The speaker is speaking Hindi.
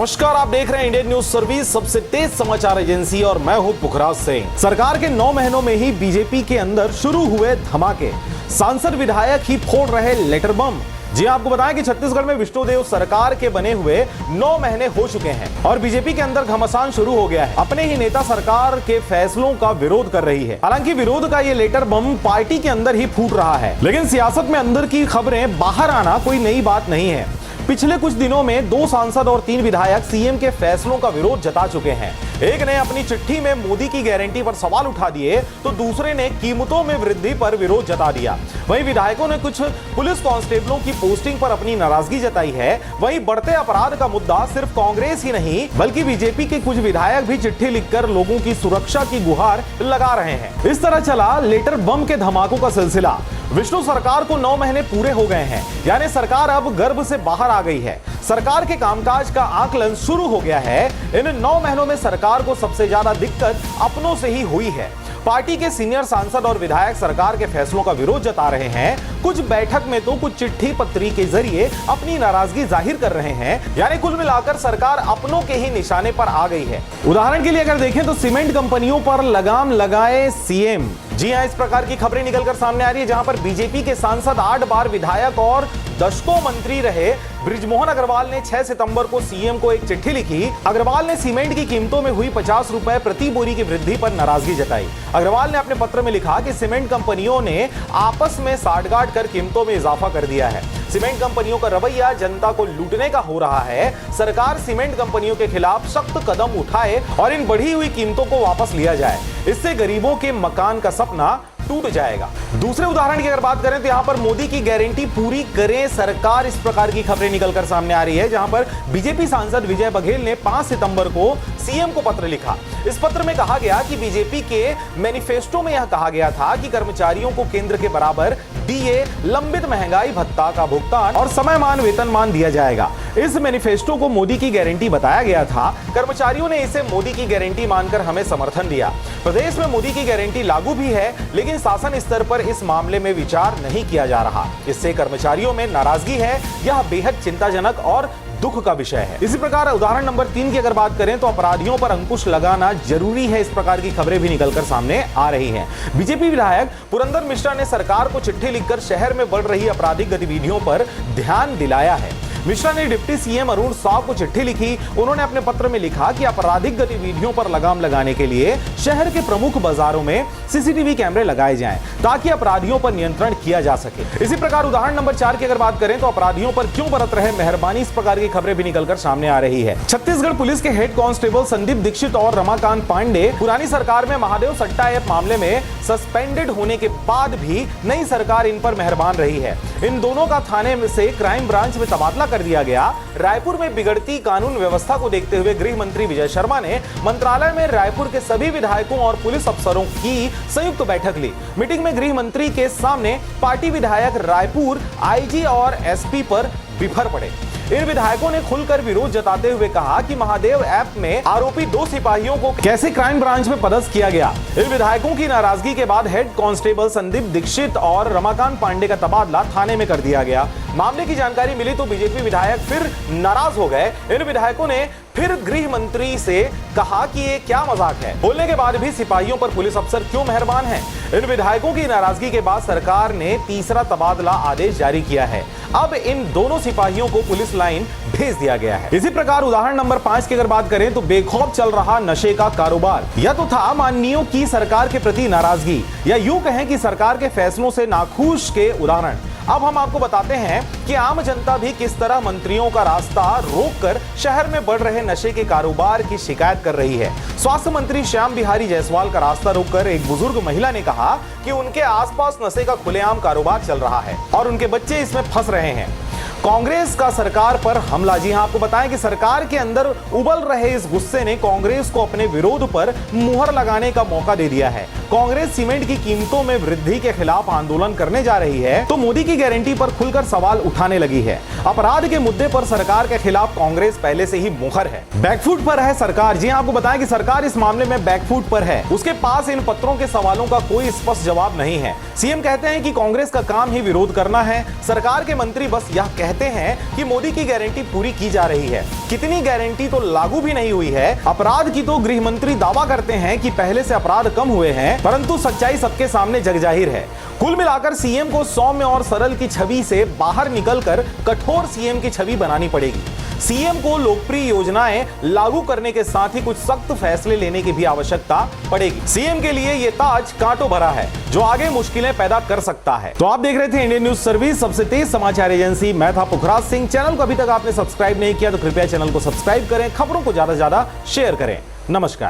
नमस्कार, आप देख रहे हैं इंडियन न्यूज सर्विस, सबसे तेज समाचार एजेंसी, और मैं हूं पुखराज सिंह। सरकार के 9 महीनों में ही बीजेपी के अंदर शुरू हुए धमाके, सांसद विधायक ही फोड़ रहे लेटर बम। जी आपको बताएं कि छत्तीसगढ़ में विष्णुदेव सरकार के बने हुए 9 महीने हो चुके हैं और बीजेपी के अंदर घमासान शुरू हो गया है। अपने ही नेता सरकार के फैसलों का विरोध कर रही है। हालांकि विरोध का ये लेटर बम पार्टी के अंदर ही फूट रहा है, लेकिन सियासत में अंदर की खबरें बाहर आना कोई नई बात नहीं है। पिछले कुछ दिनों में 2 सांसद और 3 विधायक सीएम के फैसलों का विरोध जता चुके हैं। एक ने अपनी चिट्ठी में मोदी की गारंटी पर सवाल उठा दिए तो दूसरे ने कीमतों में वृद्धि पर विरोध जता दिया। वहीं विधायकों ने कुछ पुलिस कांस्टेबलों की पोस्टिंग पर अपनी नाराजगी जताई है। वहीं बढ़ते अपराध का मुद्दा सिर्फ कांग्रेस ही नहीं बल्कि बीजेपी के कुछ विधायक भी चिट्ठी लिखकर लोगों की सुरक्षा की गुहार लगा रहे हैं। इस तरह चला लेटर बम के धमाकों का सिलसिला। विष्णु सरकार को 9 महीने पूरे हो गए हैं, यानी सरकार अब गर्भ से बाहर आ गई है। सरकार के कामकाज का आकलन शुरू हो गया है। इन 9 महीनों में सरकार को सबसे ज्यादा दिक्कत अपनों से ही हुई है। पार्टी के सीनियर सांसद और विधायक सरकार के फैसलों का विरोध जता रहे हैं। कुछ बैठक में तो कुछ चिट्ठी पत्री के जरिए अपनी नाराजगी जाहिर कर रहे हैं। यानी कुल मिलाकर सरकार अपनों के ही निशाने पर आ गई है। उदाहरण के लिए अगर देखें तो सीमेंट कंपनियों पर लगाम लगाए सीएम। जी हां, इस प्रकार की खबरें निकलकर सामने आ रही है, जहां पर बीजेपी के सांसद 8 बार विधायक और दशकों मंत्री रहे बृजमोहन अग्रवाल ने 6 सितंबर को सीएम को एक चिट्ठी लिखी। अग्रवाल ने सीमेंट की कीमतों में हुई 50 रुपए प्रति बोरी की वृद्धि पर नाराजगी जताई। अग्रवाल ने अपने पत्र में लिखा कि सीमेंट कंपनियों ने आपस में साठगांठ कर कीमतों में इजाफा कर दिया है। सीमेंट कंपनियों का रवैया जनता को लूटने का हो रहा है। सरकार सीमेंट कंपनियों के खिलाफ सख्त कदम उठाए और इन बढ़ी हुई कीमतों को वापस लिया जाए। इससे गरीबों के मकान का सपना टूट जाएगा। दूसरे उदाहरण की अगर बात करें तो यहां पर मोदी की गारंटी पूरी करे सरकार, इस प्रकार की खबरें निकलकर सामने आ रही है, जहां पर बीजेपी सांसद विजय बघेल ने 5 सितंबर को सीएम को पत्र लिखा। इस पत्र में कहा गया कि बीजेपी के मैनिफेस्टो में यह कहा गया था कि कर्मचारियों को केंद्र के बराबर डीए, लंबित महंगाई भत्ता का भुगतान और समयमान वेतनमान दिया जाएगा। इस मैनिफेस्टो को मोदी की गारंटी बताया गया था। कर्मचारियों ने इसे मोदी की गारंटी मानकर हमें समर्थन दिया। प्रदेश में मोदी की गारंटी लागू भी है, लेकिन शासन स्तर पर इस मामले में विचार नहीं किया जा रहा। इससे कर्मचारियों में नाराजगी है। यह बेहद चिंताजनक और दुख का विषय है। इसी प्रकार उदाहरण नंबर 3 की अगर बात करें तो अपराधियों पर अंकुश लगाना जरूरी है, इस प्रकार की खबरें भी निकलकर सामने आ रही हैं। बीजेपी विधायक पुरंदर मिश्रा ने सरकार को चिट्ठी लिखकर शहर में बढ़ रही आपराधिक गतिविधियों पर ध्यान दिलाया है। मिश्रा ने डिप्टी सीएम अरुण साव को चिट्ठी लिखी। उन्होंने अपने पत्र में लिखा कि आपराधिक गतिविधियों पर लगाम लगाने के लिए शहर के प्रमुख बाजारों में सीसीटीवी कैमरे लगाए जाएं ताकि अपराधियों पर नियंत्रण किया जा सके। इसी प्रकार उदाहरण नंबर 4 की अगर बात करें तो अपराधियों पर क्यों बरत रहे मेहरबानी, इस प्रकार की खबरें भी निकलकर सामने आ रही है। छत्तीसगढ़ पुलिस के हेड कांस्टेबल संदीप दीक्षित और रमाकांत पांडे पुरानी सरकार में महादेव सट्टा ऐप मामले में सस्पेंडेड होने के बाद भी नई सरकार इन पर मेहरबान रही है। इन दोनों का थाने में से क्राइम ब्रांच में तबादला कर दिया गया। रायपुर में बिगड़ती कानून व्यवस्था को देखते हुए गृह मंत्री विजय शर्मा ने मंत्रालय में रायपुर के सभी विधायकों और पुलिस अफसरों की संयुक्त बैठक ली। मीटिंग में गृह मंत्री के सामने पार्टी विधायक रायपुर आईजी और एसपी पर बिफर पड़े। इन विधायकों ने खुलकर विरोध जताते हुए कहा कि महादेव ऐप में आरोपी 2 सिपाहियों को कैसे क्राइम ब्रांच में पदस्थ किया गया। इन विधायकों की नाराजगी के बाद हेड कांस्टेबल संदीप दीक्षित और रमाकांत पांडे का तबादला थाने में कर दिया गया। मामले की जानकारी मिली तो बीजेपी विधायक फिर नाराज हो गए। इन विधायकों ने फिर गृह मंत्री से कहा कि ये क्या मजाक है। बोलने के बाद भी सिपाहियों पर पुलिस अफसर क्यों मेहरबान हैं। इन विधायकों की नाराजगी के बाद सरकार ने तीसरा तबादला आदेश जारी किया है। अब इन दोनों सिपाहियों को पुलिस लाइन भेज दिया गया है। इसी प्रकार उदाहरण नंबर 5 की अगर बात करें तो बेखौफ चल रहा नशे का कारोबार। यह तो था माननीयों की सरकार के प्रति नाराजगी, या यूं कहें कि सरकार के फैसलों से नाखुश के उदाहरण। अब हम आपको बताते हैं कि आम जनता भी किस तरह मंत्रियों का रास्ता रोककर शहर में बढ़ रहे नशे के कारोबार की शिकायत कर रही है। स्वास्थ्य मंत्री श्याम बिहारी जायसवाल का रास्ता रोककर एक बुजुर्ग महिला ने कहा कि उनके आसपास नशे का खुलेआम कारोबार चल रहा है और उनके बच्चे इसमें फंस रहे हैं। कांग्रेस का सरकार पर हमला। जी हां, आपको बताएं कि सरकार के अंदर उबल रहे इस गुस्से ने कांग्रेस को अपने विरोध पर मुहर लगाने का मौका दे दिया है। कांग्रेस सीमेंट की कीमतों में वृद्धि के खिलाफ आंदोलन करने जा रही है तो मोदी की गारंटी पर खुलकर सवाल उठाने लगी है। अपराध के मुद्दे पर सरकार के खिलाफ कांग्रेस पहले से ही मुखर है, बैकफुट पर है सरकार। जी आपको बताएं कि सरकार इस मामले में बैकफुट पर है। उसके पास इन पत्रों के सवालों का कोई स्पष्ट जवाब नहीं है। सीएम कहते हैं कि कांग्रेस का काम ही विरोध करना है। सरकार के मंत्री बस यह कहते हैं कि मोदी की गारंटी पूरी की जा रही है। कितनी गारंटी तो लागू भी नहीं हुई है। अपराध की तो गृह मंत्री दावा करते हैं कि पहले से अपराध कम हुए हैं, परंतु सच्चाई सबके सामने जगजाहिर है। कुल मिलाकर सीएम को सौम्य और सरल की छवि से बाहर निकलकर कठोर सीएम की छवि बनानी पड़ेगी। सीएम को लोकप्रिय योजनाएं लागू करने के साथ ही कुछ सख्त फैसले लेने की भी आवश्यकता पड़ेगी। सीएम के लिए यह ताज कांटों भरा है जो आगे मुश्किलें पैदा कर सकता है। तो आप देख रहे थे इंडियन न्यूज सर्विस, सबसे तेज समाचार एजेंसी। मैं था पुखराज सिंह। चैनल को अभी तक आपने सब्सक्राइब नहीं किया तो कृपया चैनल को सब्सक्राइब करें, खबरों को ज्यादा से ज्यादा शेयर करें। नमस्कार।